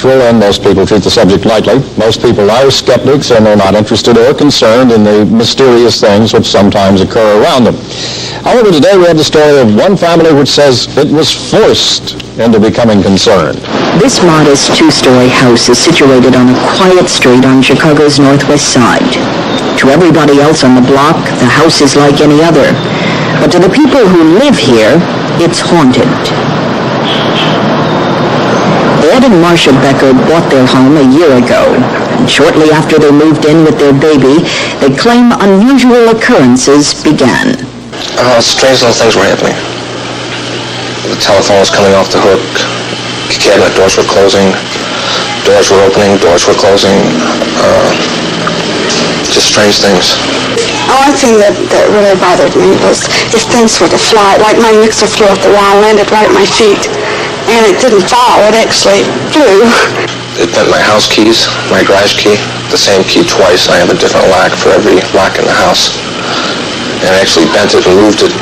supernatural, and most people treat the subject lightly. Most people are skeptics, and they're not interested or concerned in the mysterious things which sometimes occur around them. However, today we have the story of one family which says it was forced into becoming concerned. This modest two-story house is situated on a quiet street on Chicago's northwest side. To everybody else on the block, the house is like any other. But to the people who live here, it's haunted. Ed and Marsha Becker bought their home a year ago, and shortly after they moved in with their baby, they claim unusual occurrences began. Strange little things were happening. The telephone was coming off the hook, cabinet doors were closing, doors were opening, doors were closing, just strange things. One thing that really bothered me was if things were to fly, like my mixer flew off the wall and landed right at my feet. And it didn't fall, it actually flew. It bent my house keys, my garage key, the same key twice. I have a different lock for every lock in the house. And I actually bent it and moved it.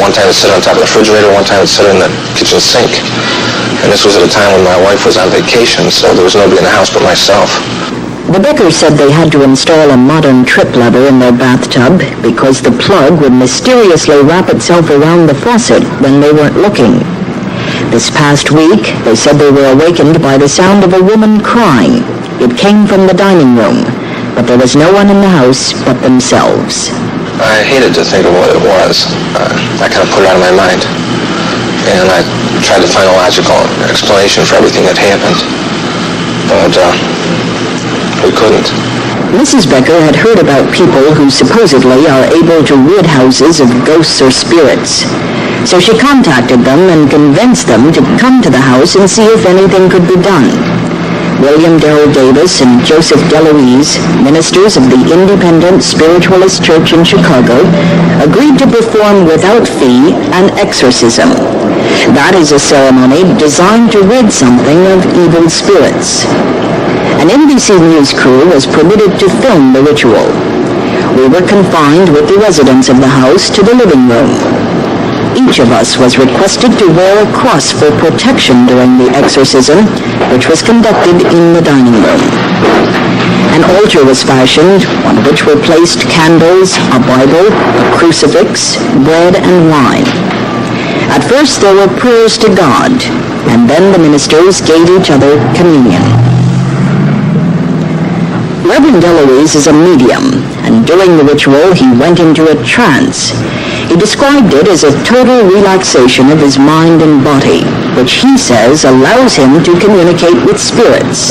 One time it sit on top of the refrigerator, one time it sit in the kitchen sink. And this was at a time when my wife was on vacation, so there was nobody in the house but myself. The Beckers said they had to install a modern trip lever in their bathtub because the plug would mysteriously wrap itself around the faucet when they weren't looking. This past week, they said they were awakened by the sound of a woman crying. It came from the dining room, but there was no one in the house but themselves. I hated to think of what it was. I kind of put it out of my mind. And I tried to find a logical explanation for everything that happened. But we couldn't. Mrs. Becker had heard about people who supposedly are able to rid houses of ghosts or spirits. So she contacted them and convinced them to come to the house and see if anything could be done. William Derl-Davis and Joseph DeLouise, ministers of the Independent Spiritualist Church in Chicago, agreed to perform without fee an exorcism. That is a ceremony designed to rid something of evil spirits. An NBC News crew was permitted to film the ritual. We were confined with the residents of the house to the living room. Each of us was requested to wear a cross for protection during the exorcism, which was conducted in the dining room. An altar was fashioned, on which were placed candles, a Bible, a crucifix, bread, and wine. At first there were prayers to God, and then the ministers gave each other communion. Reverend DeLouise is a medium, and during the ritual he went into a trance. He described it as a total relaxation of his mind and body, which he says allows him to communicate with spirits.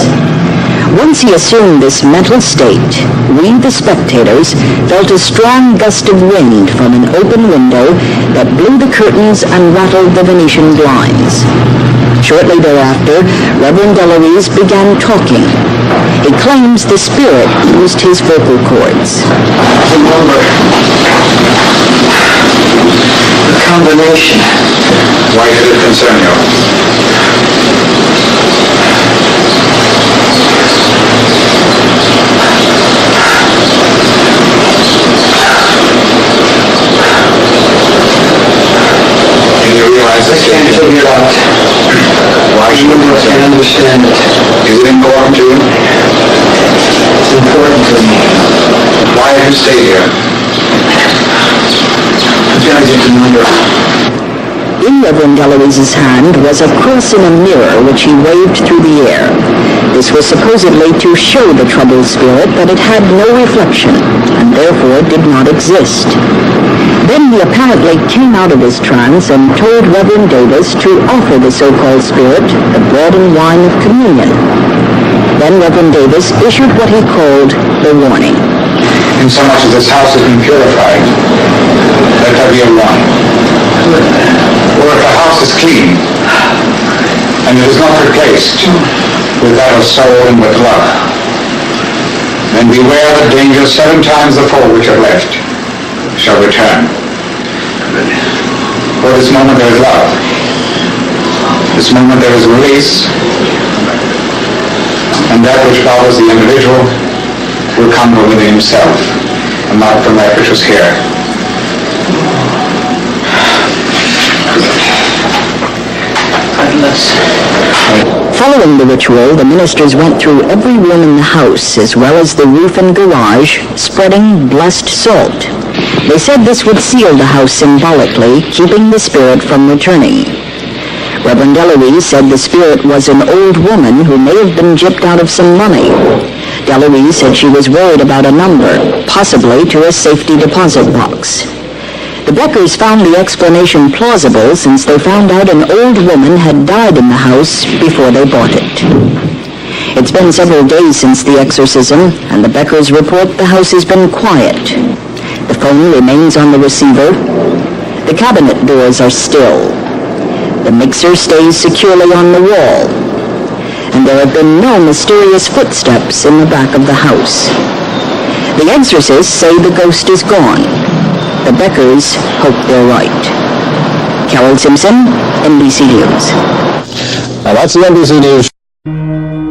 Once he assumed this mental state, we, the spectators, felt a strong gust of wind from an open window that blew the curtains and rattled the Venetian blinds. Shortly thereafter, Reverend DeLouise began talking. He claims the spirit used his vocal cords. The combination. Why did it concern you? Can you realize this? I can't figure it out. Why should it I can't understand it. Is it important to you? It's important to me. Why have you stayed here? I'm trying to get the number. In Reverend DeLouise's hand was a cross in a mirror which he waved through the air. This was supposedly to show the troubled spirit that it had no reflection and therefore did not exist. Then he apparently came out of his trance and told Reverend Davis to offer the so-called spirit the bread and wine of communion. Then Reverend Davis issued what he called the warning. In so much as this house has been purified, let there be a warning. Or if the house is clean, and it is not replaced with that of soul and with love, then beware the danger 7 times the four which are left shall return. For this moment there is love. This moment there is release, and that which bothers the individual will come from within himself, and not from that which was here. Unless Following the ritual, the ministers went through every room in the house, as well as the roof and garage, spreading blessed salt. They said this would seal the house symbolically, keeping the spirit from returning. Reverend DeLouise said the spirit was an old woman who may have been gypped out of some money. DeLouise said she was worried about a number, possibly to a safety deposit box. The Beckers found the explanation plausible since they found out an old woman had died in the house before they bought it. It's been several days since the exorcism, and the Beckers report the house has been quiet. The phone remains on the receiver. The cabinet doors are still. The mixer stays securely on the wall. And there have been no mysterious footsteps in the back of the house. The exorcists say the ghost is gone. The Beckers hope they're right. Carole Simpson, NBC News. Now that's the NBC News.